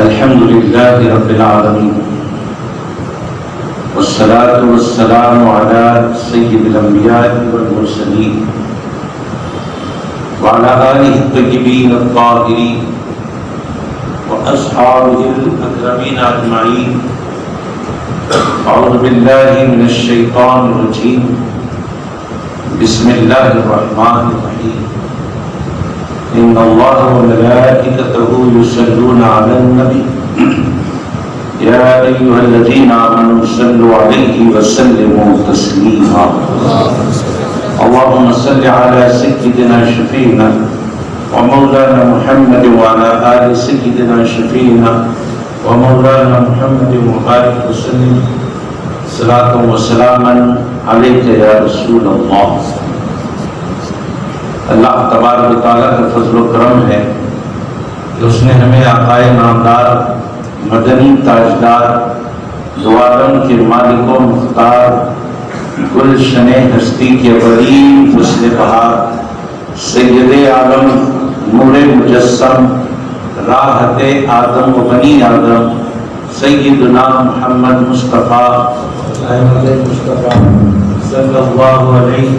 الحمد لله رب العالمين والصلاة والسلام على سيد الأنبياء والمرسلين وعلى آله الطيبين الطاهرين وأصحابه الأكرمين أجمعين. أعوذ بالله من الشيطان الرجيم. بسم الله الرحمن الرحيم. إن الله وملائكته يصلون على النبي يا أيها الذين آمنوا صلوا عليه وسلموا تسليما. اللهم صل على سيدنا شفيعنا ومولانا محمد وعلى آل سيدنا شفيعنا ومولانا محمد وبارك وسلم صلاة وسلاما عليك يا رسول الله. اللہ تبارک و تعالیٰ کا فضل و کرم ہے کہ اس نے ہمیں آقائے نامدار مدنی تاجدار دو عالم کے مالک و مختار گلشن ہستی کے ولی فصل بہار سید عالم نور مجسم راحت آدم و بنی آدم سیدنا محمد مصطفیٰ صلی اللہ علیہ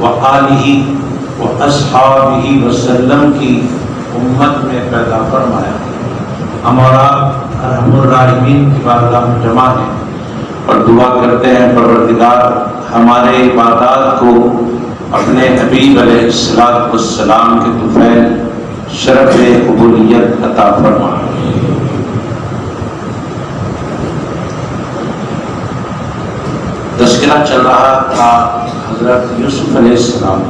وآلہ واصحابہ وسلم کی امت میں پیدا فرمایا. ہم اور آپ ارحم الراحمین کی بارگاہ میں جمع ہیں اور دعا کرتے ہیں پروردگار ہمارے عبادات کو اپنے حبیب علیہ السلام کے طفیل شرف قبولیت عطا فرما. تذکرہ چل رہا تھا حضرت یوسف علیہ السلام.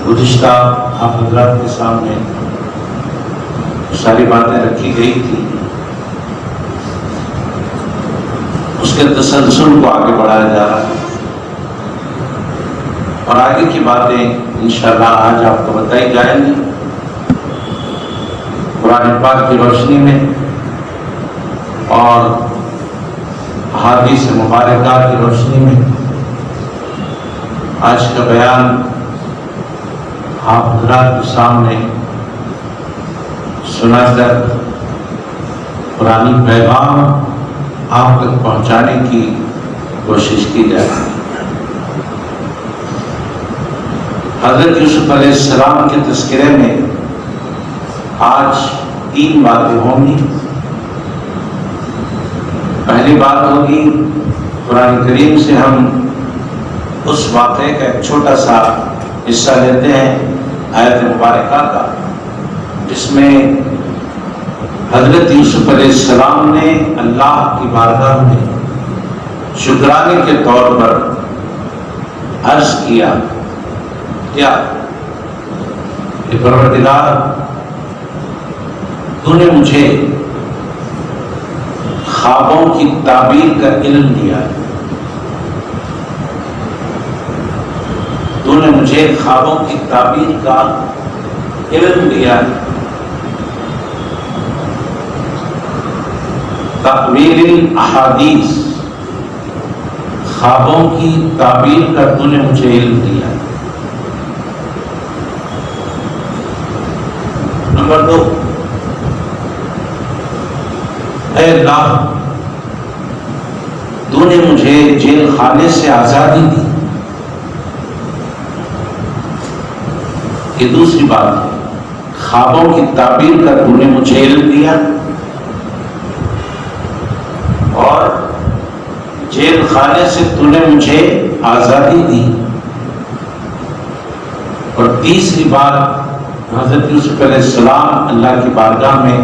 گزشتہ آپ حضرات کے سامنے ساری باتیں رکھی گئی تھی. اس کے تسلسل کو آگے بڑھایا جا رہا ہے اور آگے کی باتیں انشاءاللہ آج آپ کو بتائی جائیں گی قرآن پاک کی روشنی میں اور احادیث مبارکہ کی روشنی میں. آج کا بیان آپ حضرات کے سامنے سنا کر قرآنی پیغام آپ تک پہنچانے کی کوشش کی جائے. حضرت یوسف علیہ السلام کے تذکرے میں آج 3 باتیں ہوں گی. پہلی بات ہوگی قرآن کریم سے ہم اس واقعے کا ایک چھوٹا سا حصہ لیتے ہیں آیت مبارکہ کا جس میں حضرت یوسف علیہ السلام نے اللہ کی بارگاہ میں شکرانے کے طور پر عرض کیا کیا کہ پروردگار تو نے مجھے خوابوں کی تعبیر کا علم دیا ہے. تو نے مجھے خوابوں کی تعبیر کا علم دیا ہے. تأویل الاحادیث خوابوں کی تعبیر کا تو نے مجھے علم دیا ہے. نمبر 2 اے اللہ تو نے مجھے جیل خانے سے آزادی دی. یہ دوسری بات ہے. خوابوں کی تعبیر کا تو نے مجھے علم دیا اور جیل خانے سے تو نے مجھے آزادی دی. اور تیسری بات حضرت یوسف علیہ السلام اللہ کی بارگاہ میں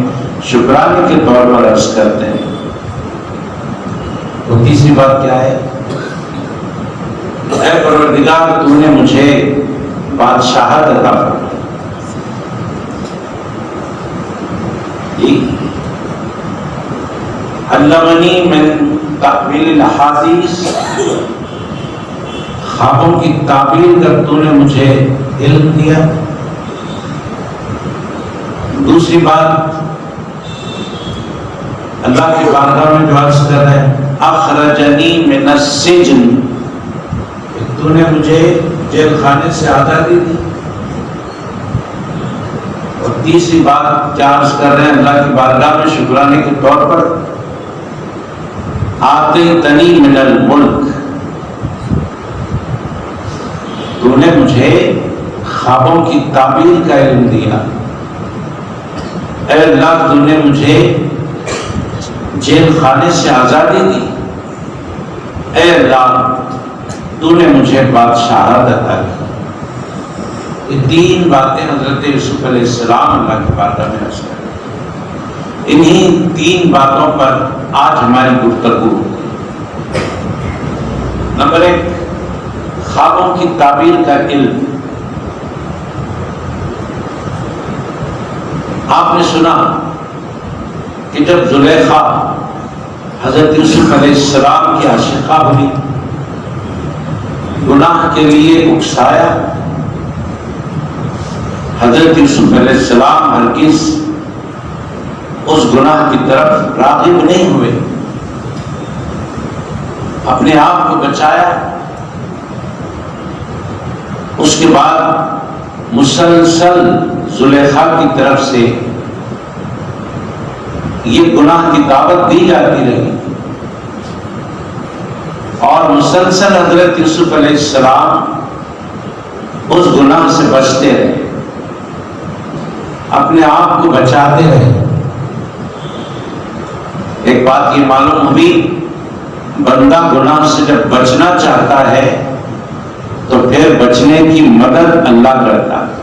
شکرانے کے طور پر عرض کرتے ہیں. وہ تیسری بات کیا ہے؟ اے پروردگار تو نے مجھے بادشاہت عطا فرمائی. علمنی من تأویل الاحادیث خوابوں کی تعبیر کر تو نے مجھے علم دیا. دوسری بات اللہ کی بارگاہ میں جو عرض کر رہے ہیں اخرجنی من السجن تو نے مجھے جیل خانے سے آزادی دی. اور تیسری بات کیا عرض کر رہے ہیں اللہ کی بارگاہ میں شکرانے کے طور پر، آتیتنی من الملک، تو نے مجھے خوابوں کی تعبیر کا علم دیا۔ اے اللہ تو نے مجھے جیل خانے سے آزادی دی۔ اے اللہ تو نے مجھے بادشاہت عطا کی۔ یہ تین باتیں حضرت یوسف علیہ السلام اللہ کے بارگاہ میں عرض کریں۔ انہی تین باتوں پر آج ہماری گفتگو ہوگی۔ نمبر ایک، خوابوں کی تعبیر کا علم۔ آپ نے سنا کہ جب زلیخا حضرت یوسف علیہ السلام کی عاشقہ ہوئی، گناہ کے لیے اکسایا، حضرت یوسف علیہ السلام ہرگز اس گناہ کی طرف راغب نہیں ہوئے، اپنے آپ کو بچایا۔ اس کے بعد مسلسل زلیخا کی طرف سے یہ گناہ کی دعوت دی جاتی رہی، اور مسلسل حضرت یوسف علیہ السلام اس گناہ سے بچتے رہے، اپنے آپ کو بچاتے رہے۔ ایک بات یہ معلوم ہوئی، بندہ گناہ سے جب بچنا چاہتا ہے تو پھر بچنے کی مدد اللہ کرتا ہے۔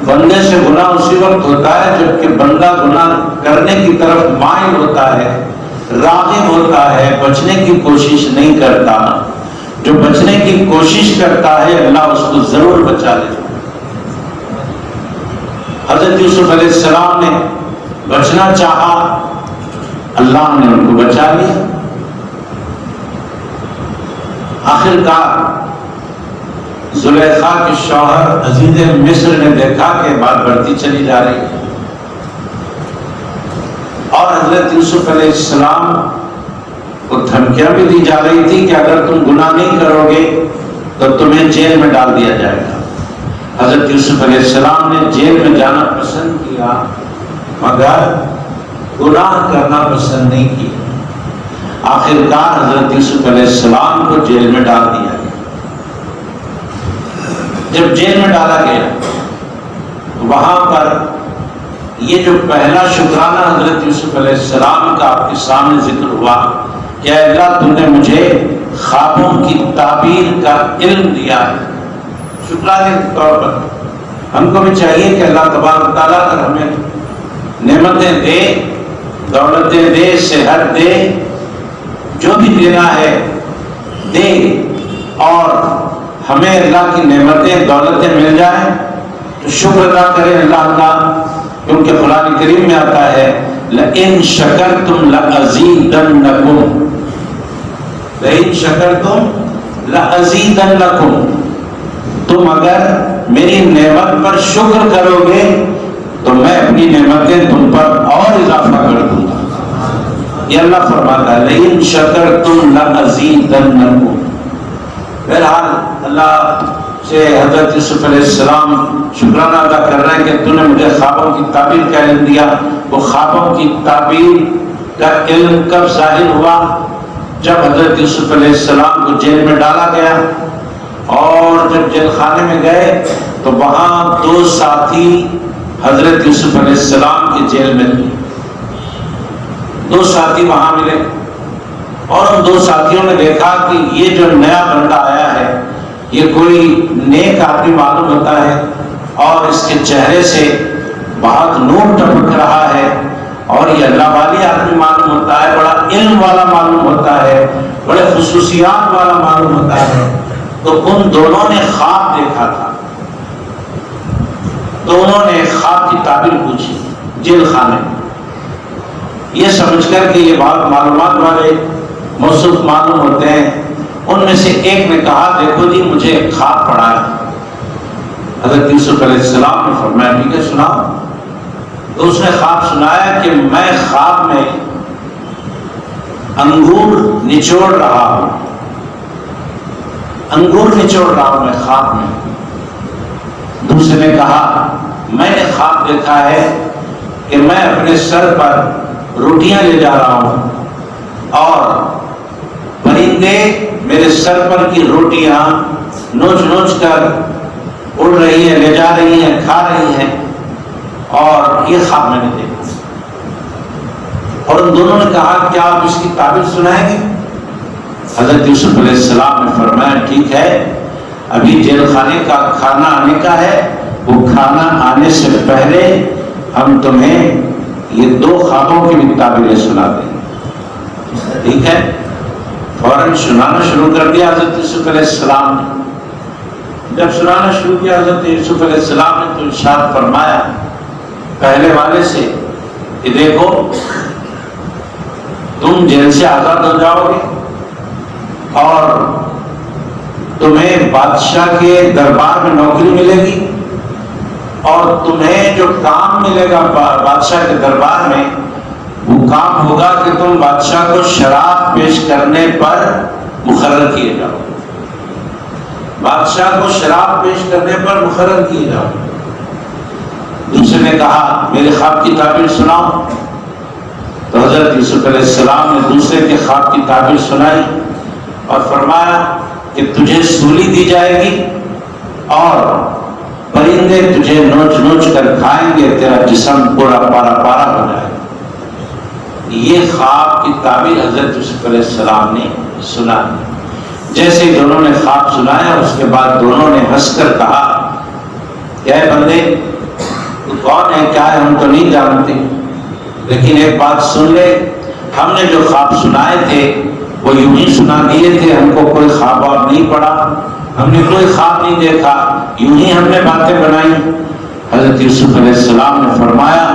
بندے سے گناہ اسی وقت ہوتا ہے جبکہ بندہ گناہ کرنے کی طرف مائل ہوتا ہے، راغب ہوتا ہے، بچنے کی کوشش نہیں کرتا۔ جو بچنے کی کوشش کرتا ہے اللہ اس کو ضرور بچا لیتا۔ حضرت یوسف علیہ السلام نے بچنا چاہا، اللہ نے ان کو بچا لیا۔ آخر کار زلیخا کے شوہر عزیز مصر نے دیکھا کہ بات بڑھتی چلی جا رہی ہے، اور حضرت یوسف علیہ السلام کو دھمکیاں بھی دی جا رہی تھی کہ اگر تم گناہ نہیں کرو گے تو تمہیں جیل میں ڈال دیا جائے گا۔ حضرت یوسف علیہ السلام نے جیل میں جانا پسند کیا مگر گناہ کرنا پسند نہیں کیا۔ آخر کار حضرت یوسف علیہ السلام کو جیل میں ڈال دیا گیا۔ جب جیل میں ڈالا گیا وہاں پر یہ جو پہلا شکرانہ حضرت یوسف علیہ السلام کا آپ کے سامنے ذکر ہوا کہ اے اللہ تو نے مجھے خوابوں کی تعبیر کا علم دیا ہے، شکرانے کے طور پر ہم کو بھی چاہیے کہ اللہ تبارک تعالیٰ اگر ہمیں نعمتیں دے، دولتیں دے، صحت دے، جو بھی دینا ہے دے، اور ہمیں اللہ کی نعمتیں دولتیں مل جائیں تو شکر ادا کریں اللہ کا، کیونکہ قرآن کریم میں آتا ہے لَإِن شَكَرْتُمْ لَأَزِيدَنَّكُمْ، لَإِن شَكَرْتُمْ لَأَزِيدَنَّكُمْ، تم اگر میری نعمت پر شکر کرو گے تو میں اپنی نعمتیں تم پر اور اضافہ کر دوں گا۔ یہ اللہ فرماتا ہے لَإِن شَكَرْتُمْ لَأَزِيدَنَّكُمْ۔ بہرحال اللہ سے حضرت یوسف علیہ السلام شکرانہ ادا کر رہے ہیں کہ تو نے مجھے خوابوں کی تعبیر کا علم دیا۔ وہ خوابوں کی تعبیر کا علم کب ظاہر ہوا؟ جب حضرت یوسف علیہ السلام کو جیل میں ڈالا گیا، اور جب جیل خانے میں گئے تو وہاں دو ساتھی حضرت یوسف علیہ السلام کے جیل میں تھے۔ دو ساتھی وہاں ملے، اور ان دو ساتھیوں نے دیکھا کہ یہ جو نیا بندہ آیا ہے یہ کوئی نیک آدمی معلوم ہوتا ہے، اور اس کے چہرے سے بہت نور ٹپک رہا ہے، اور یہ اللہ والی آدمی معلوم ہوتا ہے، بڑا علم والا معلوم ہوتا ہے، بڑے خصوصیات والا معلوم ہوتا ہے۔ تو ان دونوں نے خواب دیکھا تھا، تو انہوں نے خواب کی تعبیر پوچھی جیل خانے میں، یہ سمجھ کر کہ یہ بہت معلومات والے موصوف معلوم ہوتے ہیں۔ ان میں سے ایک نے کہا دیکھو جی مجھے ایک خواب پڑھا ہے۔ حضرت یوسف علیہ السلام نے فرمایا ٹھیک ہے سناؤ۔ تو اس نے خواب سنایا کہ میں خواب میں انگور نچوڑ رہا ہوں، انگور نچوڑ رہا ہوں میں خواب میں۔ دوسرے نے کہا خواب دیکھا ہے کہ میں اپنے سر پر روٹیاں لے جا رہا ہوں اور پرندے میرے سر پر کی روٹیاں نوچ نوچ کر اڑ رہی ہیں، لے جا رہی ہیں، کھا رہی ہیں، اور یہ خواب میں نے دیکھا۔ اور ان دونوں نے کہا کیا آپ اس کی تعبیر سنائیں گے؟ حضرت یوسف علیہ السلام نے فرمایا ٹھیک ہے، ابھی جیل خانے کا کھانا آنے کا ہے، وہ کھانا آنے سے پہلے ہم تمہیں یہ 2 خوابوں کی بھی تعبیریں سنا دیں گے۔ ٹھیک ہے، فوراً سنانا شروع کر دیا حضرت یوسف علیہ السلام نے۔ جب سنانا شروع کیا حضرت یوسف علیہ السلام نے تو ارشاد فرمایا پہلے والے سے کہ دیکھو تم جیل سے آزاد ہو جاؤ گے اور تمہیں بادشاہ کے دربار میں نوکری ملے گی، اور تمہیں جو کام ملے گا بادشاہ کے دربار میں وہ کام ہوگا کہ تم بادشاہ کو شراب پیش کرنے پر مقرر کیے جاؤ، بادشاہ کو شراب پیش کرنے پر مقرر کیے جاؤ۔ دوسرے نے کہا میرے خواب کی تعبیر سناؤ، تو حضرت یوسف علیہ السلام نے دوسرے کے خواب کی تعبیر سنائی اور فرمایا کہ تجھے سولی دی جائے گی اور پرندے تجھے نوچ نوچ کر کھائیں گے، تیرا جسم پورا پارا پارا ہو جائے گا۔ یہ خواب کی تعبیر حضرت یوسف علیہ السلام نے سنا۔ جیسے ہی دونوں نے خواب سنایا اس کے بعد دونوں نے ہنس کر کہا کہ اے بندے تو کون ہے، کیا ہے، ہم تو نہیں جانتے، لیکن ایک بات سن لے، ہم نے جو خواب سنائے تھے وہ یوں ہی سنا دیے تھے، ہم کو کوئی خواب واب نہیں پڑا، ہم نے کوئی خواب نہیں دیکھا، یوں ہی ہم نے باتیں بنائی۔ حضرت یوسف علیہ السلام نے فرمایا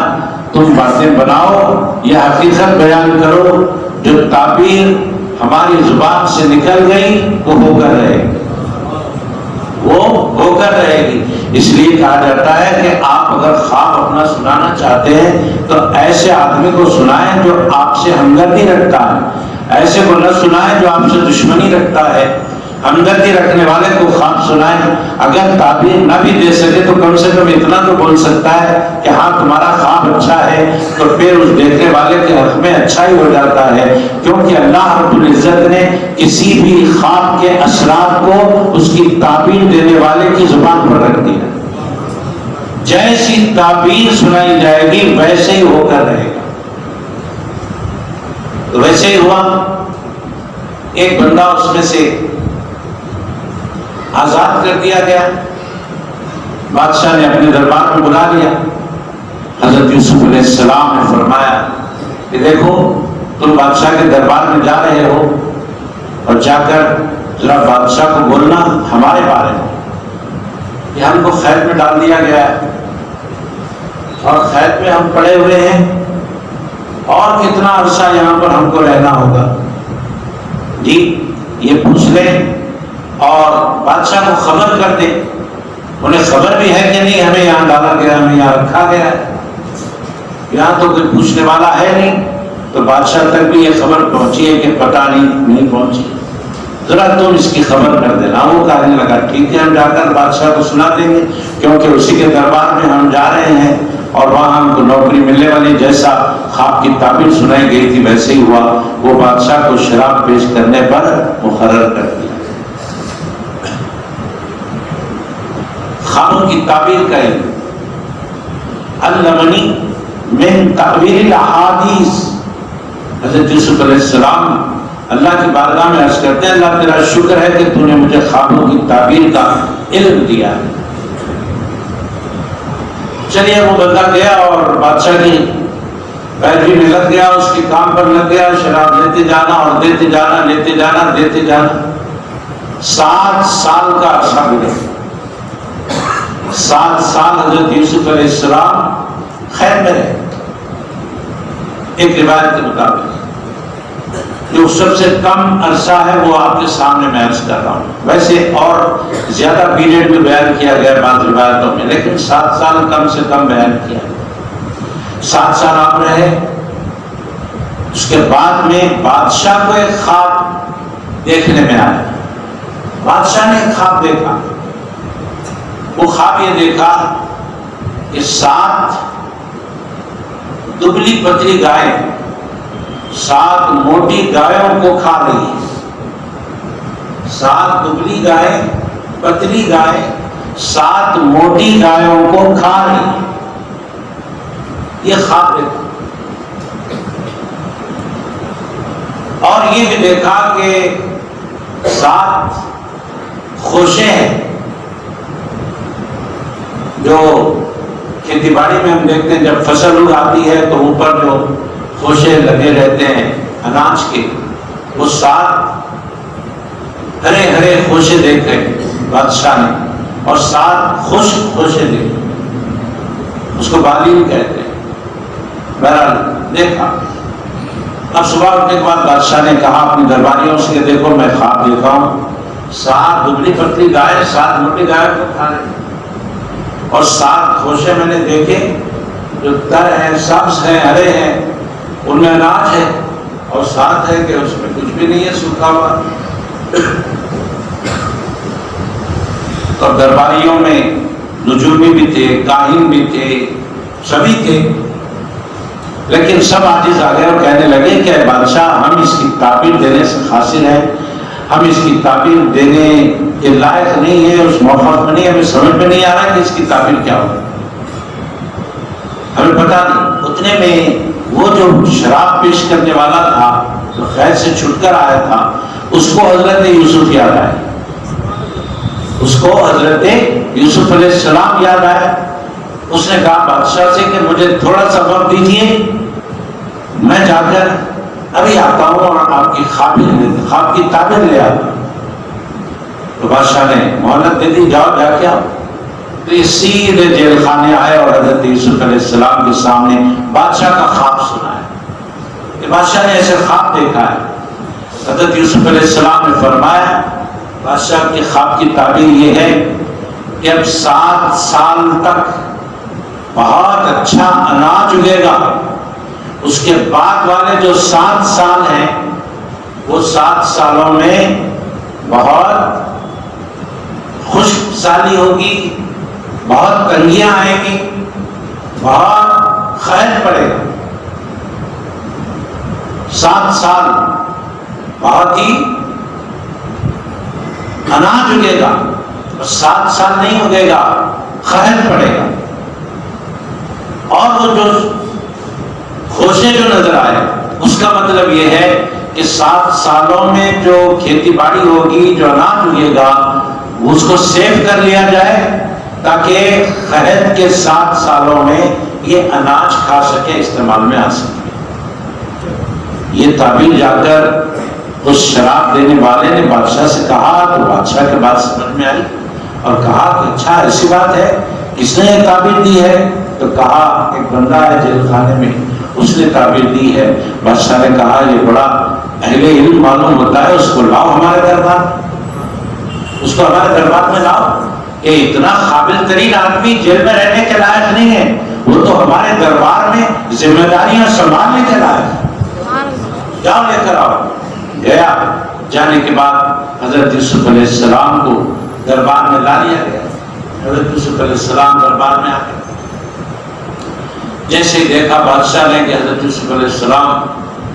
تم باتیں بناؤ، یہ حقیقت بیان کرو، جو تعبیر ہماری زبان سے نکل گئی وہ ہو کر رہے گی، وہ ہو کر رہے گی۔ اس لیے کہا جاتا ہے کہ آپ اگر خواب اپنا سنانا چاہتے ہیں تو ایسے آدمی کو سنائیں جو آپ سے ہمدردی رکھتا ہے، ایسے کو نہ سنائیں جو آپ سے دشمنی رکھتا ہے۔ ہمدردی رکھنے والے کو خواب سنائیں، اگر تعبیر نہ بھی دے سکے تو کم سے کم اتنا تو بول سکتا ہے کہ ہاں تمہارا خواب اچھا ہے، تو پھر اس دیکھنے والے کے حق میں اچھا ہی ہو جاتا ہے، کیونکہ اللہ رب العزت نے کسی بھی خواب کے اثرات کو اس کی تعبیر دینے والے کی زبان پر رکھ دیا۔ جیسی تعبیر سنائی جائے گی ویسے ہی ہو کر رہے گا۔ تو ویسے ہی ہوا، ایک بندہ اس میں سے آزاد کر دیا گیا، بادشاہ نے اپنے دربار میں بلا لیا۔ حضرت یوسف علیہ السلام نے فرمایا کہ دیکھو تم بادشاہ کے دربار میں جا رہے ہو اور جا کر ذرا بادشاہ کو بولنا ہمارے بارے میں، یہ ہم کو قید میں ڈال دیا گیا ہے اور قید میں ہم پڑے ہوئے ہیں، اور کتنا عرصہ یہاں پر ہم کو رہنا ہوگا، جی یہ پوچھ لیں اور بادشاہ کو خبر کر دیں۔ انہیں خبر بھی ہے کہ نہیں ہمیں یہاں ڈالا گیا، ہمیں یہاں رکھا گیا ہے، یہاں تو کوئی پوچھنے والا ہے نہیں، تو بادشاہ تک بھی یہ خبر پہنچی ہے کہ پتہ نہیں پہنچی، ذرا تم اس کی خبر کر دینا۔ وہ کہنے لگا ٹھیک ہے ہم جا کر بادشاہ کو سنا دیں گے، کیونکہ اسی کے دربار میں ہم جا رہے ہیں اور وہاں ہم کو نوکری ملنے والی، جیسا خواب کی تعبیر سنائی گئی تھی ویسے ہی ہوا، وہ بادشاہ کو شراب پیش کرنے پر مقرر کر دیا۔ خوابوں کی تعبیر کا علم، علمنی من تعبیر الاحادیث۔ حضرت یوسف علیہ السلام اللہ کی بارگاہ میں عرض کرتے ہیں اللہ تیرا شکر ہے کہ تو نے مجھے خوابوں کی تعبیر کا علم دیا۔ چلیے وہ بندہ گیا اور بادشاہ کی پیروی میں لگ گیا، اس کے کام پر لگ گیا، شراب لیتے جانا اور دیتے جانا، لیتے جانا دیتے جانا۔ 7 سال کا عرصہ گزرا۔ 7 سال حضرت یوسف علیہ السلام خیر میں رہے۔ ایک روایت کے مطابق جو سب سے کم عرصہ ہے وہ آپ کے سامنے میں عرض کر رہا ہوں، ویسے اور زیادہ پیریڈ میں بیان کیا گیا بعض روایتوں میں، لیکن 7 سال کم سے کم بیان کیا۔ 7 سال آپ رہے، اس کے بعد میں بادشاہ کو ایک خواب دیکھنے میں آیا۔ بادشاہ نے ایک خواب دیکھا، وہ خواب یہ دیکھا کہ کہ 7 دبلی پتلی گائیں 7 موٹی گایوں کو کھا رہی ہے. 7 دبلی گائیں پتلی گائیں 7 موٹی گایوں کو کھا رہی ہے. یہ خواب دیکھا. اور یہ بھی دیکھا کہ 7 خوشے ہیں جو کھیتی باڑی میں ہم دیکھتے ہیں جب فصل اگاتی ہے تو اوپر جو خوشے لگے رہتے ہیں اناج کے، وہ 7 ہرے ہرے خوشے دیکھے بادشاہ نے، اور 7 خشک خوشے دیکھے، اس کو بالین کہتے ہیں. بہرحال دیکھا. اب صبح اٹھنے کے بعد بادشاہ نے کہا اپنے درباریوں سے کہ دیکھو میں خواب دیکھا ہوں 7 دبلی پتلی گائے 7 موٹی گائے کو کھا رہے ہیں، اور 7 خوشے میں نے دیکھے جو تر ہیں، سبز ہیں، ہرے ہیں، ان میں اناج ہے، اور 7 ہے کہ اس میں کچھ بھی نہیں ہے، سوکھا ہوا. تو درباریوں میں نجومی بھی تھے، کاہن بھی تھے، سبھی تھے، لیکن سب عاجز آ گئے اور کہنے لگے کہ اے بادشاہ ہم اس کی تعبیر دینے سے قاصر ہیں، ہم اس کی تعبیر دینے کے لائق نہیں ہے، اس موقع میں نہیں، ہمیں سمجھ میں نہیں آ رہا کہ اس کی تعبیر کیا ہو، ہمیں پتا نہیں. اتنے میں وہ جو شراب پیش کرنے والا تھا جو قید سے چھٹ کر آیا تھا اس کو حضرت یوسف یاد آئے. اس کو حضرت یوسف علیہ السلام یاد آئے. اس نے کہا بادشاہ سے کہ مجھے تھوڑا سا وقت دیجیے، میں جا کر ابھی آتا ہوں اور آپ کی خواب کی تعبیر لے آتا ہوں. تو بادشاہ نے مہلت دے دی، جاؤ جا کے آؤ. تو یہ سیدھے جیل خانے آئے اور حضرت یوسف علیہ السلام کے سامنے بادشاہ کا خواب سنا ہے کہ بادشاہ نے ایسے خواب دیکھا ہے. حضرت یوسف علیہ السلام نے فرمایا بادشاہ کے خواب کی تعبیر یہ ہے کہ اب 7 سال تک بہت اچھا اناج اگے گا، اس کے بعد والے جو 7 سال ہیں وہ 7 سالوں میں بہت خشک سالی ہوگی، بہت تنگیاں آئیں گی، بہت قحط پڑے گا. 7 سال بہت ہی اناج اگے گا، اور 7 سال نہیں اگے گا، قحط پڑے گا. اور وہ جو خوشے جو نظر آئے اس کا مطلب یہ ہے کہ 7 سالوں میں جو کھیتی باڑی ہوگی، جو اناج اگے گا، اس کو سیو کر لیا جائے تاکہ قحط کے 7 سالوں میں یہ اناج کھا سکے، استعمال میں آ سکے. یہ تعبیر جا کر اس شراب دینے والے نے بادشاہ سے کہا تو بادشاہ کے بات سمجھ میں آئی اور کہا کہ اچھا ایسی بات ہے، کس نے یہ تعبیر دی ہے؟ تو کہا ایک بندہ ہے جیل خانے میں، اس نے تعبیر دی ہے. بادشاہ نے کہا یہ بڑا اہل علم معلوم ہوتا ہے، اس کو لاؤ ہمارے دربار، اس کو ہمارے دربار میں لاؤ. کہ اتنا قابل ترین آدمی جیل میں رہنے کے لائق نہیں ہے، وہ تو ہمارے دربار میں ذمہ داریاں سنبھالنے کے لائق ہے، جاؤ لے کر آؤ. گیا، جانے کے بعد حضرت یوسف علیہ السلام کو دربار میں لا لیا گیا. حضرت یوسف علیہ السلام دربار میں آ گئے. جیسے ہی دیکھا بادشاہ نے کہ حضرت یوسف علیہ السلام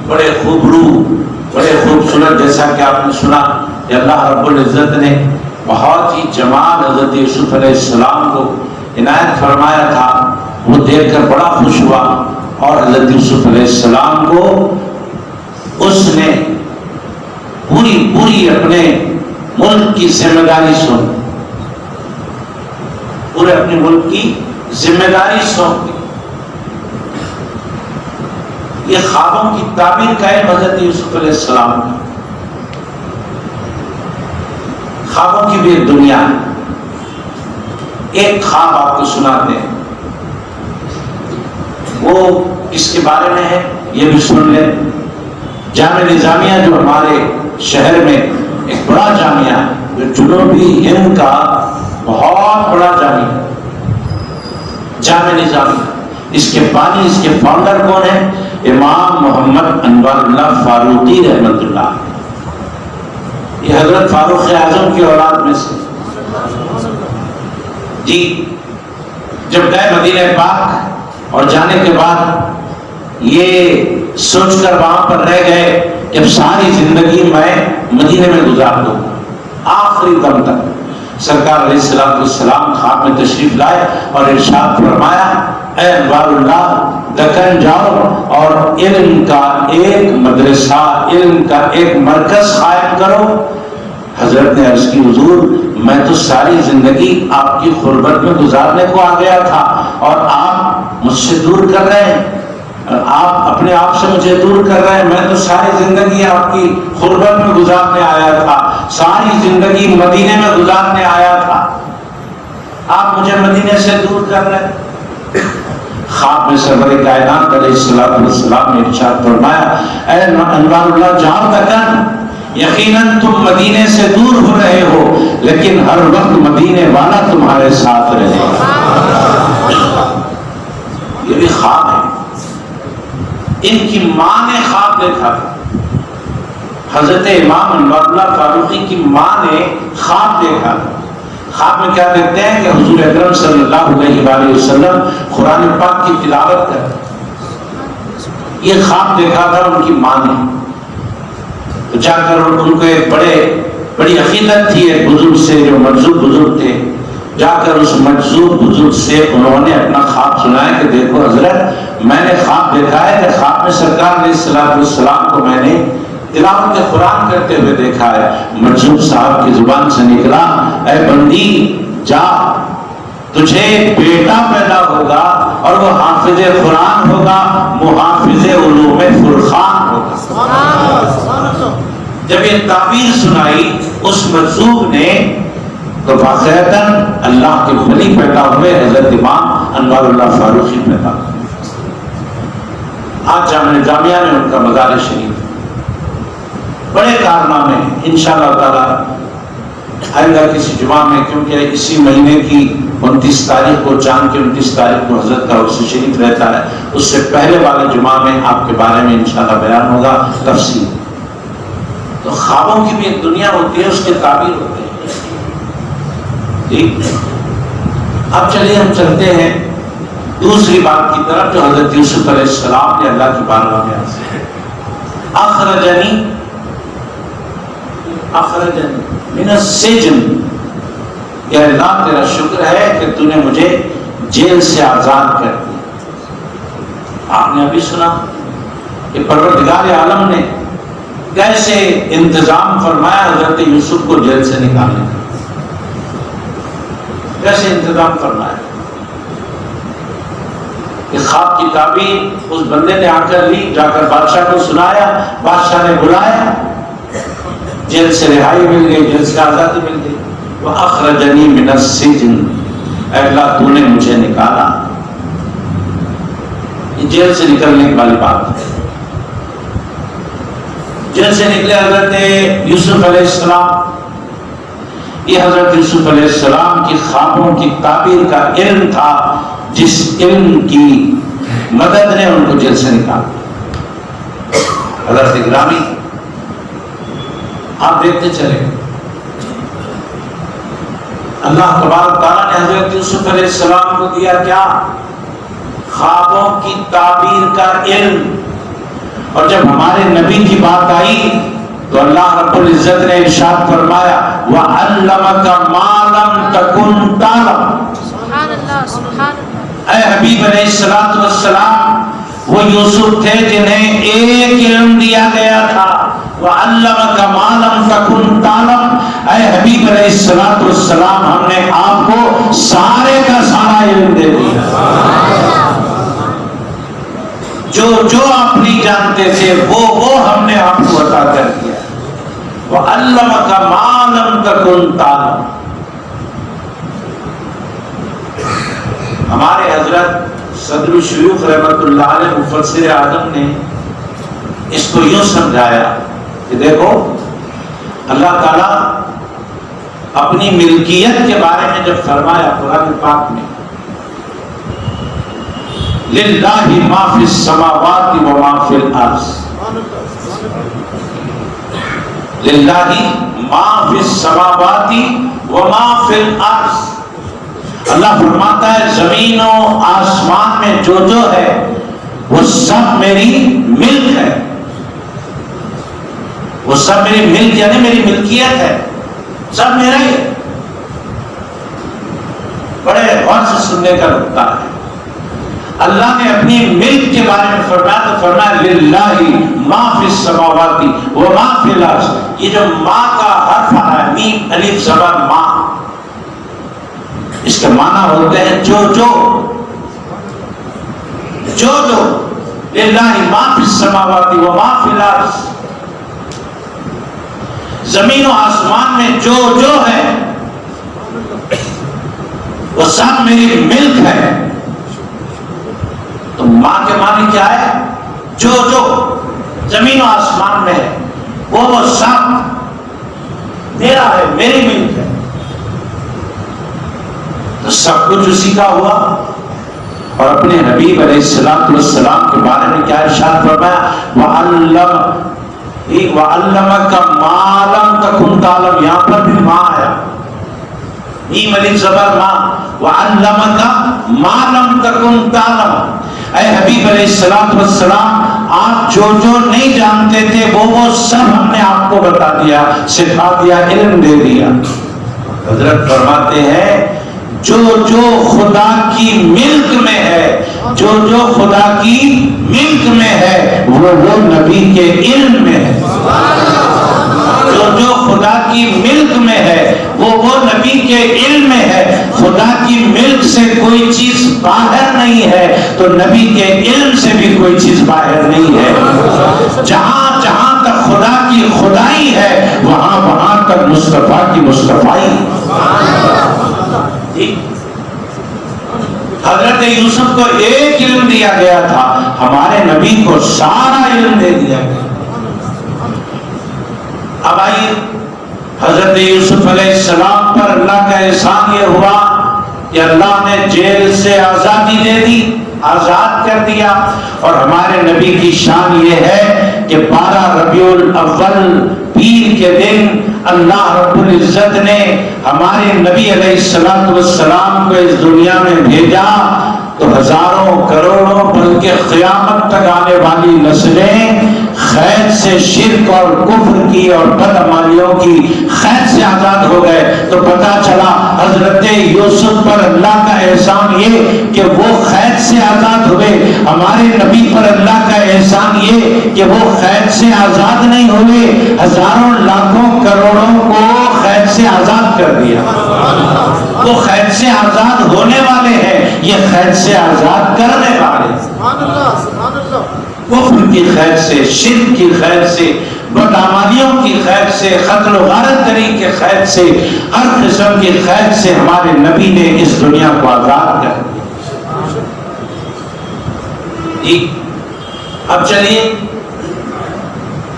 بڑے خوبرو، بڑے خوبصورت، جیسا کہ آپ نے سنا کہ اللہ رب العزت نے بہت ہی جمال حضرت یوسف علیہ السلام کو عنایت فرمایا تھا، وہ دیکھ کر بڑا خوش ہوا. اور حضرت یوسف علیہ السلام کو اس نے پوری اپنے ملک کی ذمہ داری سونپی، پورے اپنے ملک کی ذمہ داری سونپی. یہ خوابوں کی تعبیر کا ہے حضرت یوسف علیہ السلام کا. خوابوں کی بھی ایک دنیا ہے. ایک خواب آپ کو سناتے ہیں، وہ اس کے بارے میں ہے، یہ بھی سن لیں. جامعہ نظامیہ جو ہمارے شہر میں ایک بڑا جامعہ ہے، جو جنوبی ہند کا بہت بڑا جامعہ نظامیہ، اس کے بانی، اس کے فاؤنڈر کون ہیں؟ امام محمد انور اللہ فاروقی رحمۃ اللہ. یہ حضرت فاروق اعظم کی اولاد میں سے. جی جب گئے مدینہ پاک اور جانے کے بعد یہ سوچ کر وہاں پر رہ گئے کہ اب ساری زندگی میں مدینے میں گزار دوں گا آخری دم تک۔ سرکار علیہ السلام خواب میں تشریف لائے اور ارشاد فرمایا اے انوار اللہ دکن جاؤ اور علم کا ایک مدرسہ، علم کا ایک مرکز قائم کرو۔ حضرت نے عرض کی حضور میں تو ساری زندگی آپ کی غربت میں گزارنے کو آ گیا تھا اور آپ مجھ سے دور کر رہے ہیں، آپ اپنے آپ سے مجھے دور کر رہے ہیں۔ میں تو ساری زندگی آپ کی غربت میں گزارنے آیا تھا، ساری زندگی مدینے میں گزارنے آیا تھا، آپ مجھے مدینے سے دور کر رہے ہیں۔ خواب میں سرور کائنات علیہ السلام نے ارشاد فرمایا اے انوار اللہ جاؤ دکن، یقیناً تم مدینے سے دور ہو رہے ہو لیکن ہر وقت مدینے والا تمہارے ساتھ رہے گا۔ یہ بھی خواب ہے، ان کی ماں نے خواب دیکھا تھا۔ حضرت امام انوار اللہ فاروقی کی ماں نے خواب دیکھا تھا۔ خواب میں کیا دیکھتے ہیں کہ حضور اکرم صلی اللہ علیہ وآلہ وسلم قرآن پاک کی تلاوت کرتے۔ یہ خواب دیکھا تھا ان کی ماں نے، تو جا کر ان کو ایک بڑی عقیدت تھی ایک بزرگ سے جو مجذوب بزرگ تھے، جا کر اس مجذوب بزرگ سے انہوں نے اپنا خواب سنایا کہ دیکھو حضرت میں نے خواب دیکھا ہے کہ خواب میں سرکار علیہ السلام کو میں نے تلاوت قرآن کرتے ہوئے دیکھا ہے۔ مجذوب صاحب کی زبان سے نکلا اے بندی جا تجھے بیٹا پیدا ہوگا اور وہ حافظ قرآن ہوگا، محافظ علوم فرقان ہوگا۔ جب یہ تعبیر سنائی اس مجذوب نے تو واقعتاً اللہ کے ولی پیدا ہوئے، حضرت امام انوار اللہ فاروقی پیدا ہوئے۔ آج جامعہ میں ان کا مزار شریف بڑے کارنامے ہیں۔ انشاءاللہ تعالی آئندہ کسی جمعہ میں، کیونکہ اسی مہینے کی 29 تاریخ کو، چاند کی 29 تاریخ کو حضرت کا عرس شریف رہتا ہے، اس سے پہلے والے جمعہ میں آپ کے بارے میں انشاءاللہ بیان ہوگا تفصیل۔ تو خوابوں کی بھی ایک دنیا ہوتی ہے، اس کے تعبیر ہوتے ہیں۔ ٹھیک، اب چلیے ہم چلتے ہیں دوسری بات کی طرف جو حضرت یوسف علیہ السلام نے اللہ کی بارگاہ میں عرض کی۔ اخرجنی من السجن، یا اللہ تیرا شکر ہے کہ تو نے مجھے جیل سے آزاد کر دیا۔ آپ نے ابھی سنا کہ پروردگار عالم نے کیسے انتظام فرمایا حضرت یوسف کو جیل سے نکالنے کا، کیسے انتظام فرمایا کہ خواب کی تعبیر اس بندے نے آ کر لی، جا کر بادشاہ کو سنایا، بادشاہ نے بلایا، جیل سے رہائی مل گئی، جیل سے آزادی مل گئی۔ وَأَخْرَجَنِي مِنَ السِّجْنِ، اے اللہ تو نے مجھے نکالا۔ یہ جیل سے نکلنے والی بات ہے۔ جیل سے نکلے حضرت یوسف علیہ السلام، یہ حضرت یوسف علیہ السلام کی خوابوں کی تعبیر کا علم تھا، جس علم کی مدد نے ان کو جیل سے نکالا۔ حضرت گرامی آپ دیکھتے چلے، اللہ تبارک تعالیٰ نے حضرت یوسف علیہ السلام کو دیا کیا؟ خوابوں کی تعبیر کا علم۔ اور جب ہمارے نبی کی بات آئی تو اللہ رب العزت نے ارشاد فرمایا وَعَلَّمَكَ مَا لَمْ تَكُنْ تَعْلَمْ۔ سبحان اللہ، سبحان اللہ۔ اے حبیب علیہ السلام، وہ یوسف تھے جنہیں ایک علم دیا گیا تھا، وَعَلَّمَكَ مَا لَمْ تَكُنْ تَعْلَمْ۔ اے حبیب علیہ السلام، ہم نے آپ کو سارے کا سارا علم دے دیا، جو آپ نہیں جانتے تھے وہ ہم نے آپ کو عطا کر دیا۔ وَعَلَّمَكَ مَا لَمْ تَكُنْ تَعْلَمْ۔ ہمارے حضرت صدر الشیوخ رحمۃ اللہ علیہ مفسر اعظم نے اس کو یوں سمجھایا کہ دیکھو اللہ تعالیٰ اپنی ملکیت کے بارے میں جب فرمایا قرآن پاک میں للہ ما فی السماوات و ما فی الارض، للہ ما فی السماوات و ما فی الارض، اللہ فرماتا ہے زمین و آسمان میں جو ہے وہ سب میری ملک ہے، وہ سب میری ملک یعنی میری ملکیت ہے، سب میرا ہی ہے۔ بڑے غور سے سننے کا نقطہ ہے۔ اللہ نے اپنی ملک کے بارے میں فرمایا تو فرمایا للہ ما فی السماوات و ما فی الارض۔ یہ جو ما کا حرف آ رہا ہے، میم الف زبر ما، اس کے معنی ہوتے ہیں جو للہ ما فی السماوات و ما فی الارض۔ زمین و آسمان میں جو ہے وہ سب میری ملک ہے۔ تو ماں کے معنی کیا ہے؟ جو زمین و آسمان میں ہے وہ سب میرا ہے، میری ملک ہے۔ تو سب کچھ اسی کا ہوا۔ اور اپنے حبیب علیہ السلام کے بارے میں کیا ارشاد فرمایا؟ وَعَلَّمَكَ مَا لَمْ تَكُنْ تَعْلَمْ۔ یہاں پر بھی ماں آیا، میم الف زبر ماں، وَعَلَّمَكَ مَا لَمْ تَكُنْ تَعْلَمْ۔ اے حبیب علیہ السلام، آپ جو نہیں جانتے تھے وہ سب ہم نے آپ کو بتا دیا، سکھا دیا، علم دے دیا۔ حضرت فرماتے ہیں جو خدا کی ملک میں ہے، جو خدا کی ملک میں ہے وہ نبی کے علم میں ہے۔ جو خدا کی ملک میں ہے وہ نبی کے علم میں ہے۔ خدا کی ملک سے کوئی چیز باہر نہیں ہے تو نبی کے علم سے بھی کوئی چیز باہر نہیں ہے۔ جہاں تک خدا کی خدائی ہے وہاں تک مصطفیٰ کی مصطفائی۔ حضرت یوسف کو ایک علم دیا گیا تھا، ہمارے نبی کو سارا علم دے دیا گیا۔ اب آئیے، حضرت یوسف علیہ السلام پر اللہ کا احسان یہ ہوا کہ اللہ نے جیل سے آزادی دے دی، آزاد کر دیا۔ اور ہمارے نبی کی شان یہ ہے کہ 12 ربیع الاول پیر کے دن اللہ رب العزت نے ہمارے نبی علیہ السلام کو اس دنیا میں بھیجا تو ہزاروں کروڑوں بلکہ قیامت تک آنے والی نسلیں قید سے، شرک اور کفر کی اور بدعمالیوں کی قید سے آزاد ہو گئے۔ تو پتہ چلا حضرت یوسف پر اللہ کا احسان یہ کہ وہ قید سے آزاد ہوئے، ہمارے نبی پر اللہ کا احسان یہ کہ وہ قید سے آزاد نہیں ہوئے، ہزاروں لاکھوں کروڑوں کو قید سے آزاد کر دیا۔ وہ قید سے آزاد ہونے والے ہیں، یہ قید سے آزاد کرنے والے۔ کفر کی قید سے، شرک کی قید سے، بدعمالیوں کی قید سے، قتل و غارت گری کے قید سے، ہر قسم کی قید سے ہمارے نبی نے اس دنیا کو آزاد کر دیا۔ اب چلیے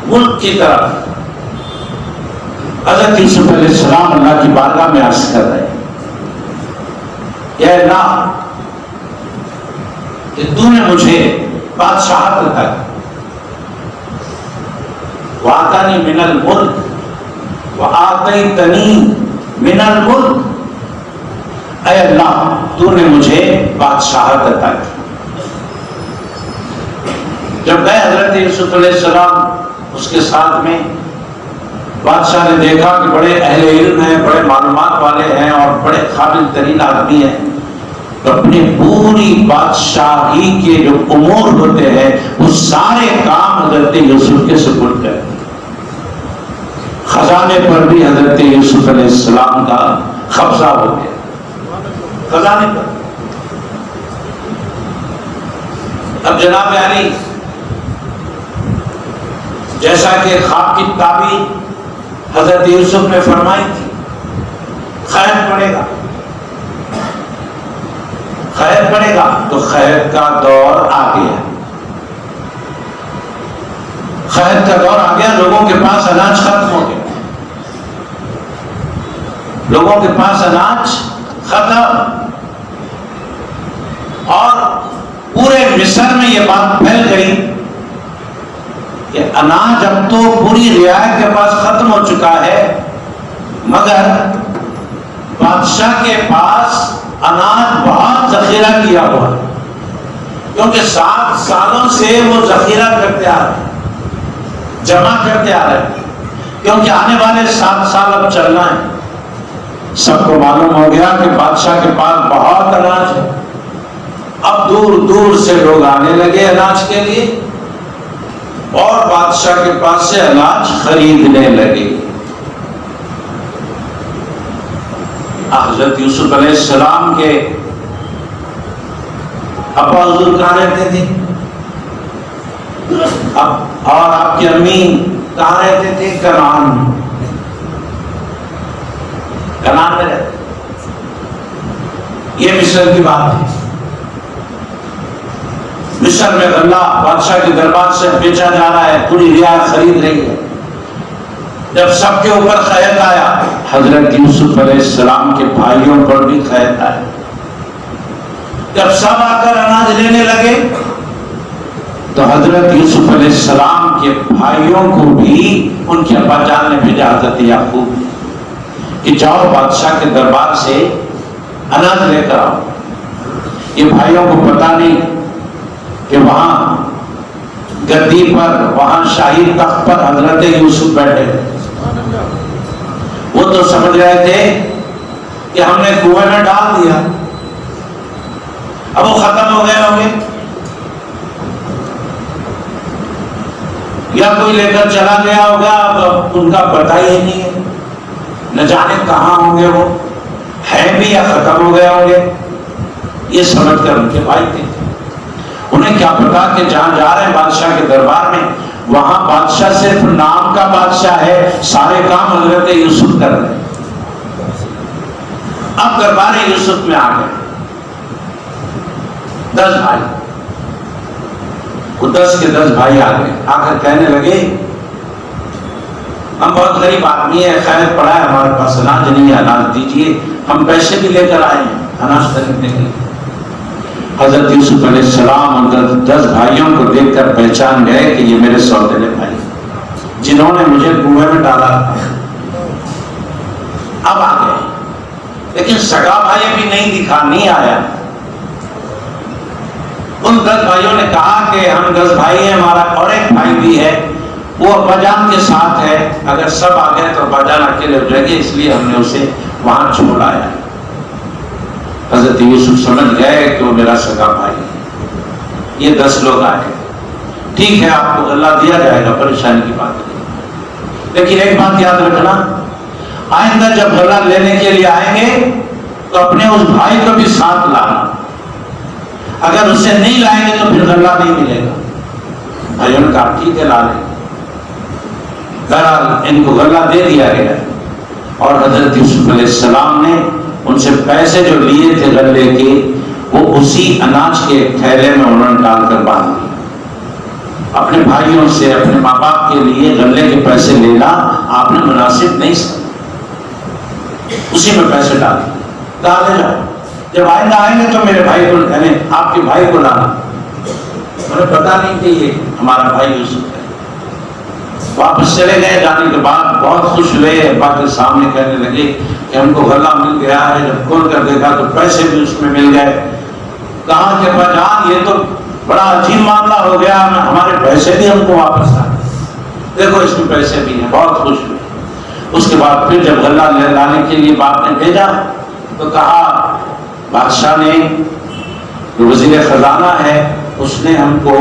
ملک کی طرف۔ حضرت یوسف علیہ السلام اللہ کی بارگاہ میں عرض کر رہے ہیں، اے اللہ کہ تو نے مجھے بادشاہت عطا کی، وَآتَانِي مِنَ الْمُلْكِ وَآتَيْتَنِي مِنَ الْمُلْكِ۔ اے اللہ تو نے مجھے بادشاہت عطا کی۔ جب گئے حضرت یوسف علیہ السلام اس کے ساتھ میں، بادشاہ نے دیکھا کہ بڑے اہل علم ہیں، بڑے معلومات والے ہیں اور بڑے قابل ترین آدمی ہیں، تو اپنی پوری بادشاہی کے جو امور ہوتے ہیں وہ سارے کام حضرت یوسف کے سپرد کر دیے۔ خزانے پر بھی حضرت یوسف علیہ السلام کا قبضہ ہو گیا، خزانے پر۔ اب جناب علی جیسا کہ خواب کی تعبیر حضرت یوسف نے فرمائی تھی، خیر پڑے گا، خیر پڑے گا، تو خیر کا دور آ گیا، خیر کا دور آ گیا۔ لوگوں کے پاس اناج ختم ہو گیا، لوگوں کے پاس اناج ختم، اور پورے مصر میں یہ بات پھیل گئی کہ اناج اب تو پوری رعایا کے پاس ختم ہو چکا ہے، مگر بادشاہ کے پاس اناج بہت ذخیرہ کیا ہوا ہے، کیونکہ 7 سالوں سے وہ ذخیرہ کرتے آ رہے ہیں، جمع کرتے آ رہے ہیں، کیونکہ آنے والے 7 سال اب چلنا ہے۔ سب کو معلوم ہو گیا کہ بادشاہ کے پاس بہت اناج ہے، اب دور دور سے لوگ آنے لگے اناج کے لیے، اور بادشاہ کے پاس سے اناج خریدنے لگے۔ حضرت یوسف علیہ السلام کے ابا حضور کہاں رہتے تھے؟ اور آپ کی امی کہاں رہتے تھے؟ کنعان میں رہتے۔ یہ مصر کی بات ہے۔ مصر میں غلہ بادشاہ کے دربار سے بیچا جا رہا ہے، پوری ریاست خرید رہی ہے۔ جب سب کے اوپر قحط آیا، حضرت یوسف علیہ السلام کے بھائیوں پر بھی قحط آیا۔ جب سب آ کر اناج لینے لگے تو حضرت یوسف علیہ السلام کے بھائیوں کو بھی ان کے ابا جان نے بھیجا، حضرت یعقوب، کہ جاؤ بادشاہ کے دربار سے اناج لے کر آؤ۔ یہ بھائیوں کو پتا نہیں کہ وہاں گدی پر، وہاں شاہی تخت پر حضرت یوسف بیٹھے تھے۔ وہ تو سمجھ رہے تھے کہ ہم نے کنویں میں ڈال دیا، اب وہ ختم ہو گئے ہوں گے، یا کوئی لے کر چلا گیا ہوگا، اب ان کا پتہ ہی نہیں ہے، نہ جانے کہاں ہوں گے، وہ ہیں بھی یا ختم ہو گئے ہوں گے۔ یہ سمجھ کر ان کے بھائی تھے، انہیں کیا پتا کہ جہاں جا رہے ہیں بادشاہ کے دربار میں، وہاں بادشاہ صرف نام کا بادشاہ ہے، سارے کام حضرت یوسف کر رہے ہیں۔ اب دربار یوسف میں آ گئے 10 بھائی، وہ 10 کے 10 بھائی آ گئے، آ کر کہنے لگے ہم بہت غریب آدمی ہے، خیر پڑا ہے، ہمارے پاس اناج نہیں ہے، اناج دیجیے، ہم پیسے بھی لے کر آئے ہیں اناج خریدنے کے لیے۔ حضرت یوسف علیہ السلام اندر 10 بھائیوں کو دیکھ کر پہچان گئے کہ یہ میرے سوتیلے بھائی جنہوں نے مجھے کنویں میں ڈالا تھا، اب آ گئے، لیکن سگا بھائی بھی نہیں دکھا، نہیں آیا۔ ان 10 بھائیوں نے کہا کہ ہم 10 بھائی ہیں، ہمارا اور ایک بھائی بھی ہے، وہ ابا جان کے ساتھ ہے، اگر سب آ گئے تو ابا جان اکیلے ہو جائیں گے، اس لیے ہم نے اسے وہاں چھوڑ آیا۔ حضرت یوسف سمجھ گئے کہ وہ میرا سگا بھائی ہے۔ یہ 10 لوگ آئے، ٹھیک ہے آپ کو غلہ دیا جائے گا، پریشانی کی بات نہیں، لیکن ایک بات یاد رکھنا، آئندہ جب غلہ لینے کے لیے آئیں گے تو اپنے اس بھائی کو بھی ساتھ لانا، اگر اسے نہیں لائیں گے تو پھر غلہ نہیں ملے گا۔ بھائیوں نے کہا ٹھیک ہے لا لیں۔ بہرحال ان کو غلہ دے دیا گیا، اور حضرت یوسف علیہ السلام نے ان سے پیسے جو لیے تھے غلے کے، وہ اسی اناج کے تھیلے میں انہوں نے ڈال کر باندھ دیے۔ اپنے بھائیوں سے، اپنے ماں باپ کے لیے غلے کے پیسے لینا آپ نے مناسب نہیں سمجھا، اسی میں پیسے ڈال دیے، کہا لے جاؤ، جب آئندہ آئیں گے تو میرے بھائی کو، یعنی آپ کے بھائی کو لانا۔ مجھے پتا نہیں کہ یہ ہمارا بھائی یوسف ہے۔ واپس چلے گئے، جانے کے بعد بہت خوش ہوئے، ابا کے سامنے کہنے لگے کہ ہم کو غلہ مل گیا ہے، جب کھول کر دیکھا تو پیسے بھی اس میں مل گئے۔ کہا کہ ابا جان یہ تو بڑا عجیب معاملہ ہو گیا، ہمارے پیسے بھی ہم کو واپس آئے، دیکھو اس میں پیسے بھی ہیں۔ بہت خوش ہوئے۔ اس کے بعد پھر جب غلہ لانے کے لیے باپ نے بھیجا تو کہا بادشاہ نے، جو وزیر خزانہ ہے، اس نے ہم کو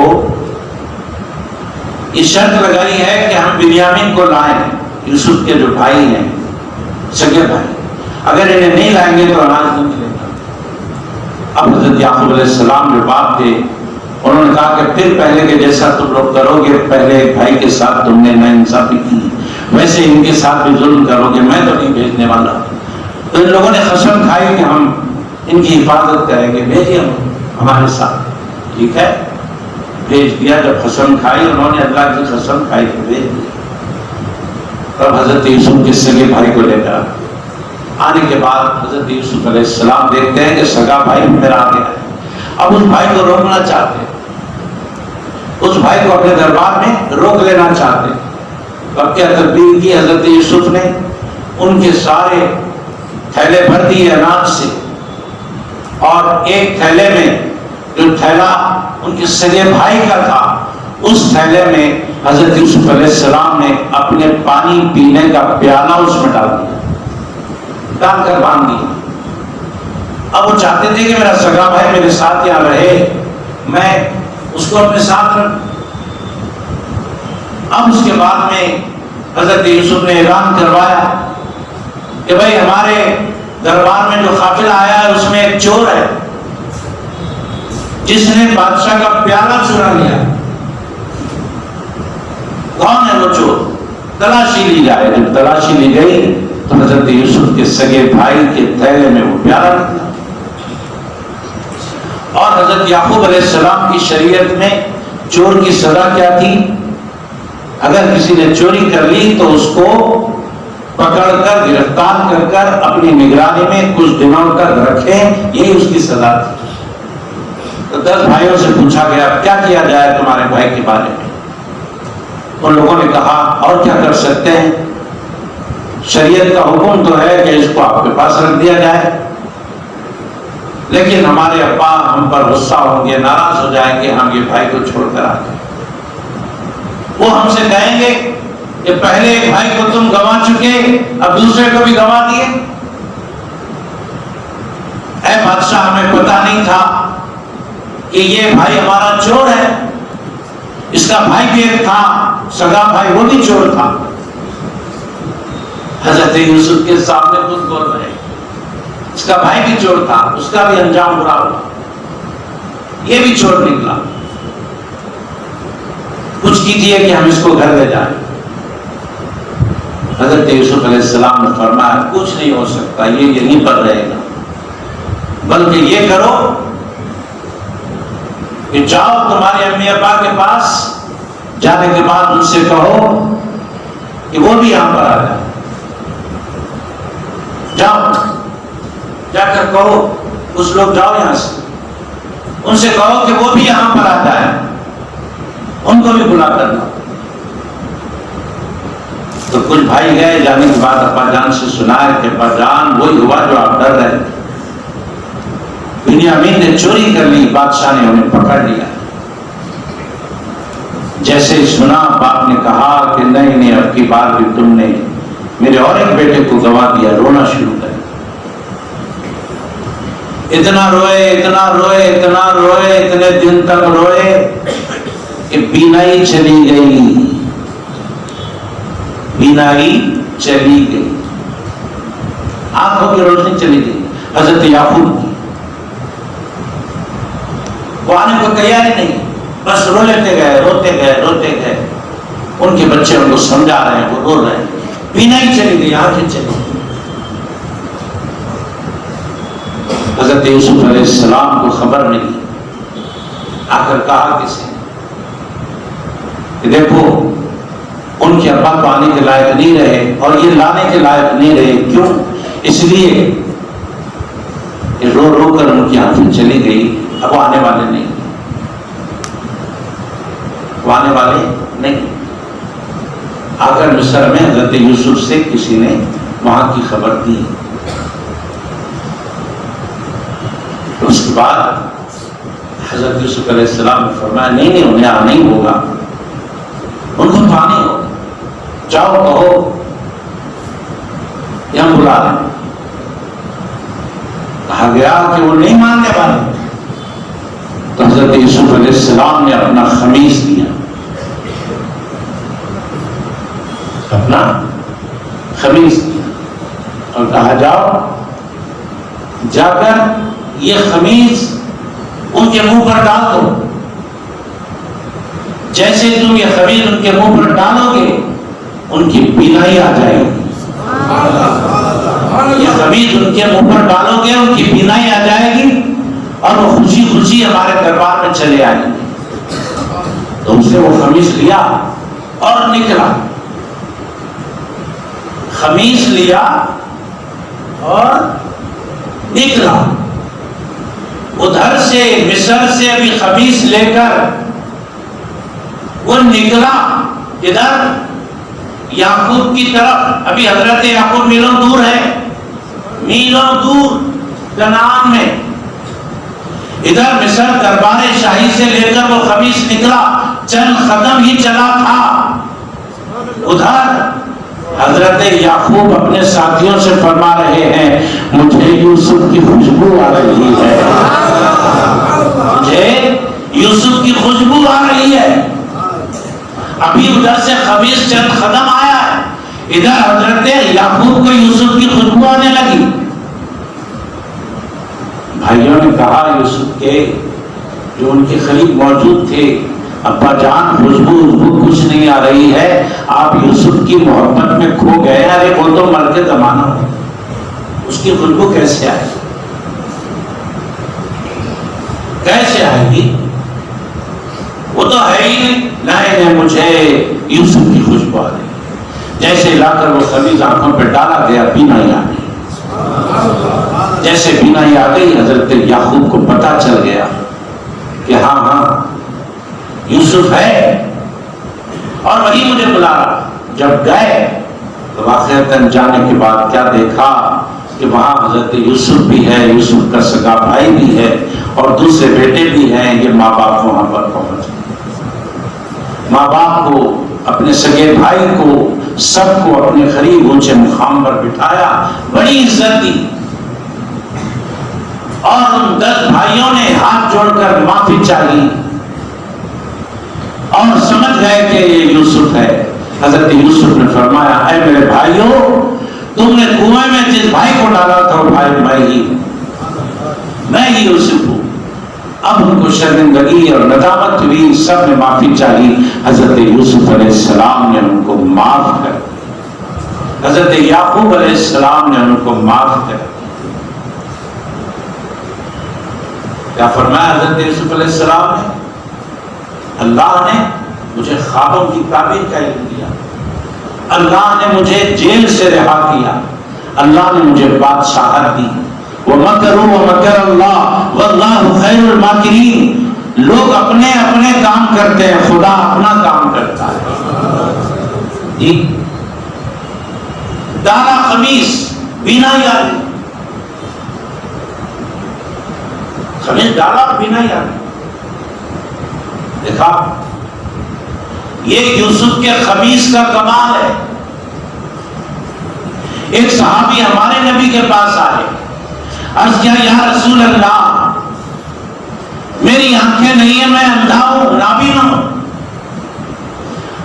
یہ شرط لگائی ہے کہ ہم بنیامین کو لائیں، یوسف کے جو بھائی ہیں، سگے بھائی، اگر انہیں نہیں لائیں گے تو اناج نہیں ملے گا۔ اب حضرت یعقوب علیہ السلام جو باپ تھے، انہوں نے کہا کہ پھر پہلے کے جیسا تم لوگ کرو گے، پہلے بھائی کے ساتھ تم نے ناانصافی کی، ویسے ان کے ساتھ بھی ظلم کرو گے، میں تو نہیں بھیجنے والا۔ تو ان لوگوں نے قسم کھائی کہ ہم ان کی حفاظت کریں گے، بھیجیے ہمارے ساتھ۔ ٹھیک ہے، بھیج دیا۔ جب قسم کھائی انہوں نے، اللہ کی قسم کھائی تو بھیج دیا۔ تب حضرت یوسف کے سگے بھائی کو لے کر آنے کے بعد حضرت یوسف علیہ السلام دیکھتے ہیں کہ سگا بھائی میرا آ گیا ہے۔ اب اس بھائی کو روکنا چاہتے، اس بھائی کو اپنے دربار میں روک لینا چاہتے۔ اب کیا تدبیر کی حضرت یوسف نے؟ ان کے سارے تھیلے بھر دیے اناج سے، اور ایک تھیلے میں جو تھیلا ان کے سگے بھائی کا تھا، اس تھیلے میں حضرت یوسف علیہ السلام نے اپنے پانی پینے کا پیالہ اس میں ڈال کر باندھ دیا۔ اب وہ چاہتے تھے کہ میرا سگا بھائی میرے ساتھ یہاں رہے، میں اس کو اپنے ساتھ رکھوں۔ اب اس کے بعد میں حضرت یوسف نے اعلان کروایا کہ بھائی ہمارے دربار میں جو قافلہ آیا ہے اس میں ایک چور ہے جس نے بادشاہ کا پیالہ چرا لیا۔ کون ہے وہ چور؟ تلاشی لی جائے۔ جب تلاشی لی گئی تو حضرت یوسف کے سگے بھائی کے تھیلے میں وہ پیالہ نکلا۔ اور حضرت یعقوب علیہ السلام کی شریعت میں چور کی سزا کیا تھی؟ اگر کسی نے چوری کر لی تو اس کو پکڑ کر گرفتار کر کر اپنی نگرانی میں کچھ دنوں تک رکھیں، یہی اس کی سزا تھی۔ تو 10 بھائیوں سے پوچھا گیا کیا کیا جائے تمہارے بھائی کے بارے میں؟ ان لوگوں نے کہا اور کیا کر سکتے ہیں، شریعت کا حکم تو ہے کہ اس کو آپ کے پاس رکھ دیا جائے، لیکن ہمارے ابا ہم پر غصہ ہوں گے، ناراض ہو جائیں گے، ہم یہ بھائی کو چھوڑ کر آ جائیں۔ وہ ہم سے کہیں گے کہ پہلے ایک بھائی کو تم گنوا چکے، اب دوسرے کو بھی گنوا دیے۔ اے بادشاہ ہمیں پتہ نہیں تھا کہ یہ بھائی ہمارا چور ہے، اس کا بھائی بھی ایک تھا سگا بھائی، وہ بھی چور تھا۔ حضرت یوسف کے سامنے خود بول رہے، اس کا بھائی بھی چور تھا، اس کا بھی انجام برا ہوا، یہ بھی چور نکلا۔ کچھ کیجیے کہ ہم اس کو گھر لے جائیں۔ حضرت یوسف علیہ السلام نے فرمایا کچھ نہیں ہو سکتا، یہ یہیں پر رہے گا، بلکہ یہ کرو کہ جاؤ تمہارے امی ابا کے پاس، جانے کے بعد ان سے کہو کہ وہ بھی یہاں پر آ جائے۔ جاؤ جا کر کہو، کچھ لوگ جاؤ یہاں سے، ان سے کہو کہ وہ بھی یہاں پر آ جائے، ان کو بھی بلا کر لاؤ۔ تو کچھ بھائی گئے، جانے کے بعد ابا جان سے سنا کہ ابا جان وہی ہوا جو آپ ڈر رہے تھے، بنیامین نے چوری کر لی، بادشاہ نے انہیں پکڑ لیا۔ جیسے ہی سنا باپ نے کہا کہ نہیں اب کی بار بھی تم نے میرے اور ایک بیٹے کو گنوا دیا، رونا شروع کر۔ اتنا روئے اتنا روئے اتنا روئے، اتنے دن تک روئے کہ بینائی چلی گئی، بینائی چلی گئی، آنکھوں کی روشنی چلی گئی۔ حضرت یعقوب کی وہ آنے کو تیار ہی نہیں، بس رو لیتے گئے، روتے گئے روتے گئے۔ ان کے بچے ان کو سمجھا رہے ہیں، وہ رو رہے ہیں، بینائی چلی گئی، آنکھیں چلی گئی۔ حضرت یوسف علیہ السلام کو خبر ملی، آ کر کہا کسی کہ دیکھو ان کے ابا تو آنے کے لائق نہیں رہے اور یہ لانے کے لائق نہیں رہے، کیوں؟ اس لیے کہ رو رو کر ان کی آنکھیں چلی گئی، اب وہ آنے والے نہیں، وہ آنے والے نہیں۔ آ کر مصر میں حضرت یوسف سے کسی نے وہاں کی خبر دی۔ اس کے بعد حضرت یوسف علیہ السلام نے فرمایا نہیں انہیں آنا ہی ہوگا، ان کو تو آنا ہی ہوگا، جاؤ کہو یہاں بلا رہے۔ کہا گیا کہ وہ نہیں ماننے والے، تو حضرت یوسف علیہ السلام نے اپنا خمیس دیا، اپنا خمیس دیا اور کہا جاؤ جا کر یہ خمیس ان کے منہ پر ڈال دو، جیسے تم یہ خمیس ان کے منہ پر ڈالو گے ان کی بینائی آ جائے گی، یہ خمیس ان کے منہ پر ڈالو گے ان کی بینائی آ جائے گی اور وہ خوشی خوشی ہمارے دربار میں چلے آئیں گے۔ تو اسے وہ خمیس لیا اور نکلا، خمیس لیا اور نکلا، ادھر سے مصر سے ابھی خمیس لے کر وہ نکلا ادھر یعقوب کی طرف۔ ابھی حضرت یعقوب میلوں دور ہے، میلوں دور کنعان میں، ادھر مصر دربار شاہی سے لے کر وہ خمیس نکلا، چند قدم ہی چلا تھا، ادھر حضرت یعقوب اپنے ساتھیوں سے فرما رہے ہیں مجھے یوسف کی خوشبو آ رہی ہے، مجھے یوسف کی خوشبو آ رہی ہے۔ ابھی ادھر سے خمیس چند قدم آیا ہے، ادھر حضرت یعقوب کو یوسف کی خوشبو آنے لگی۔ بھائیوں نے کہا یوسف کے جو ان کے قریب موجود تھے، ابا جان خوشبو کچھ نہیں آ رہی ہے، آپ یوسف کی محبت میں کھو گئے، ارے وہ تو مر کے زمانہ ہو، اس کی خوشبو کیسے آئے گی؟ کیسے آئے گی؟ وہ تو ہے ہی نہیں۔ نہیں مجھے یوسف کی خوشبو آ رہی، جیسے لا کر وہ خمیز آنکھوں پہ ڈالا گیا، بینائی آ گئی۔ جیسے بینائی آ گئی حضرت یعقوب کو پتا چل گیا کہ ہاں ہاں یوسف ہے اور وہی مجھے بلا رہا۔ جب گئے تو واقعتاً جانے کے بعد کیا دیکھا کہ وہاں حضرت یوسف بھی ہے، یوسف کا سگا بھائی بھی ہے اور دوسرے بیٹے بھی ہیں۔ یہ ماں باپ وہاں پر پہنچ گئے، ماں باپ کو، اپنے سگے بھائی کو، سب کو اپنے قریب اونچے مقام پر بٹھایا، بڑی عزت دی، اور ان 10 بھائیوں نے ہاتھ جوڑ کر معافی چاہی اور سمجھ گئے کہ یہ یوسف ہے۔ حضرت یوسف نے فرمایا اے میرے بھائیوں، تم نے کنویں میں جس بھائی کو ڈالا تھا وہ بھائی میں ہی یوسف ہوں۔ اب ان کو شرمندگی اور ندامت ہوئی، سب نے معافی چاہی۔ حضرت یوسف علیہ السلام نے ان کو معاف کر، حضرت یعقوب علیہ السلام نے ان کو معاف کر۔ کیا فرمایا حضرت یوسف علیہ السلام نے؟ اللہ نے مجھے خوابوں کی تعبیر کا علم دیا، اللہ نے مجھے جیل سے رہا کیا، اللہ نے مجھے بادشاہت دی۔ وَمَكَرُوا وَمَكَرَ اللَّهُ وَاللَّهُ خَيْرُ الْمَاكِرِينَ۔ لوگ اپنے اپنے کام کرتے ہیں، خدا اپنا کام کرتا ہے۔ جی ڈالا خمیس، بینا یاد، خمیس ڈالا بینا یاد۔ دیکھا یہ یوسف کے خمیس کا کمال ہے۔ ایک صحابی ہمارے نبی کے پاس آئے، عرض کیا یا رسول اللہ میری آنکھیں نہیں ہیں، میں اندھا ہوں، نابینا ہوں،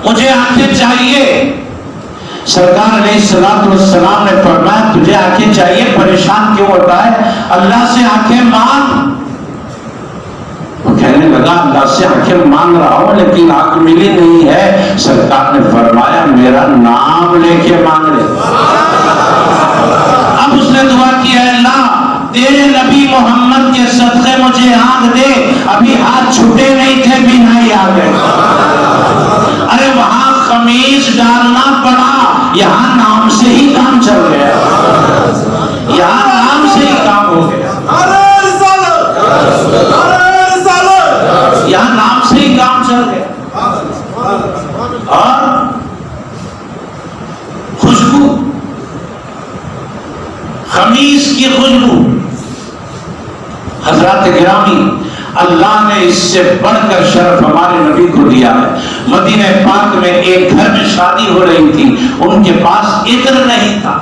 مجھے آنکھیں چاہیے۔ سرکار علیہ السلام نے فرمایا تجھے آنکھیں چاہیے، پریشان کیوں ہوتا ہے؟ اللہ سے آنکھیں مانگ۔ وہ کہنے لگا اللہ سے آنکھیں مانگ رہا ہوں لیکن آنکھ ملی نہیں ہے۔ سرکار نے فرمایا میرا نام لے کے مانگ لے۔ اب اس نے دعا کی ہے اللہ تیرے نبی محمد کے صدقے مجھے آنکھ دے، ابھی ہاتھ چھوٹے نہیں تھے بینائی آ گئے۔ ارے وہاں خمیس ڈالنا پڑا، یہاں نام سے ہی کام چل گیا، یہاں نام سے ہی کام ہو گیا، یہاں نام سے ہی کام چل گیا۔ اور خوشبو، خمیس کی خوشبو، حضرات گرامی اللہ نے اس سے بڑھ کر شرف ہمارے نبی کو دیا ہے۔ مدینہ پاک میں ایک گھر میں شادی ہو رہی تھی، ان کے پاس عطر نہیں تھا،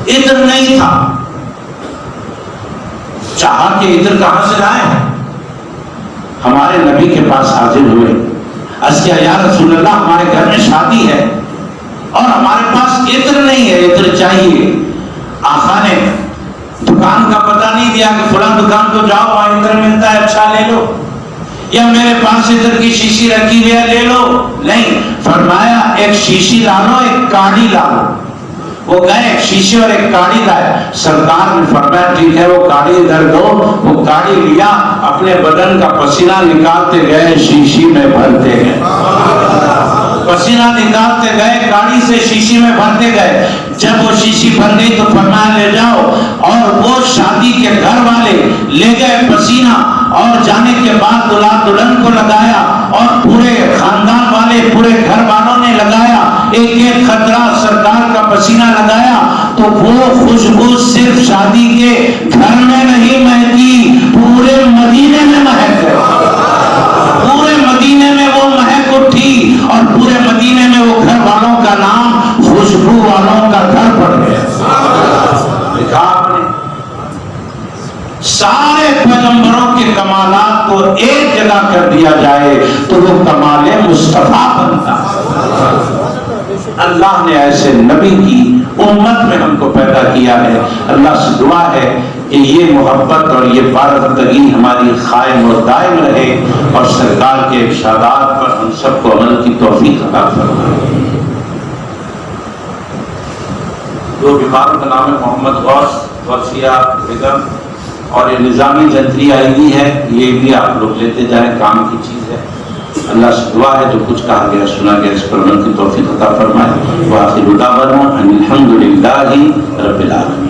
عطر نہیں تھا، چاہا کہ عطر کہاں سے لائیں؟ ہمارے نبی کے پاس حاضر ہوئے، عرض کیا یا رسول اللہ ہمارے گھر میں شادی ہے اور ہمارے پاس عطر نہیں ہے، عطر چاہیے۔ آقا نے دکان کا پتہ نہیں دیا کہ فلاں دکان کو جاؤ وہاں عطر ملتا ہے اچھا لے لو، یا میرے پاس عطر کی شیشی رکھی ہوئی ہے لے لو، نہیں، فرمایا ایک شیشی لا لو، ایک کاڑی لا لو۔ وہ گئے ایک شیشی اور ایک کاڑی لائے، سرکار نے فرمایا ٹھیک ہے وہ کاڑی ادھر دو۔ وہ کاڑی لیا، اپنے بدن کا پسینہ نکالتے گئے، شیشی میں بھرتے گئے، پسینہ نکالتے گئے، کاڑی سے شیشی میں بھرتے گئے۔ جب وہ شیشی بھر گئی تو فرمایا لے جاؤ، اور وہ شادی کے گھر والے لے گئے پسینہ، اور جانے کے بعد دلہا دلہن کو لگایا اور پورے خاندان والے، پورے گھر والوں نے لگایا۔ ایک ایک قطرہ سرکار کا پسینہ لگایا تو وہ خوشبو صرف شادی کے گھر میں نہیں مہکی، پورے مدینے میں مہک گئی، پورے مدینے میں وہ مہک اٹھی اور پورے مدینے میں وہ گھر والوں کا نام خوشبو والوں کا گھر پڑ گیا۔ دیکھا آپ نے سارے پیغمبروں کے کمالات کو ایک جگہ کر دیا جائے تو وہ کمال مصطفیٰ بنتا۔ اللہ نے ایسے نبی کی امت میں ہم کو پیدا کیا ہے۔ اللہ سے دعا ہے کہ یہ محبت اور یہ وابستگی ہماری قائم اور دائم رہے اور سرکار کے ارشادات پر ہم سب کو عمل کی توفیق عطا فرمائے۔ دو بیماروں کا نام ہے محمد غوث غوثیہ بیگم اور یہ نظامی جنتری آئی ہوئی ہے، یہ بھی آپ لوگ لیتے جائیں، کام کی چیز ہے۔ اللہ سے دعا ہے جو کچھ کہا گیا سنا گیا اس پر عمل کی توفیق عطا فرمائے۔ وآخر دعوانا ان الحمد للہ رب العالمین۔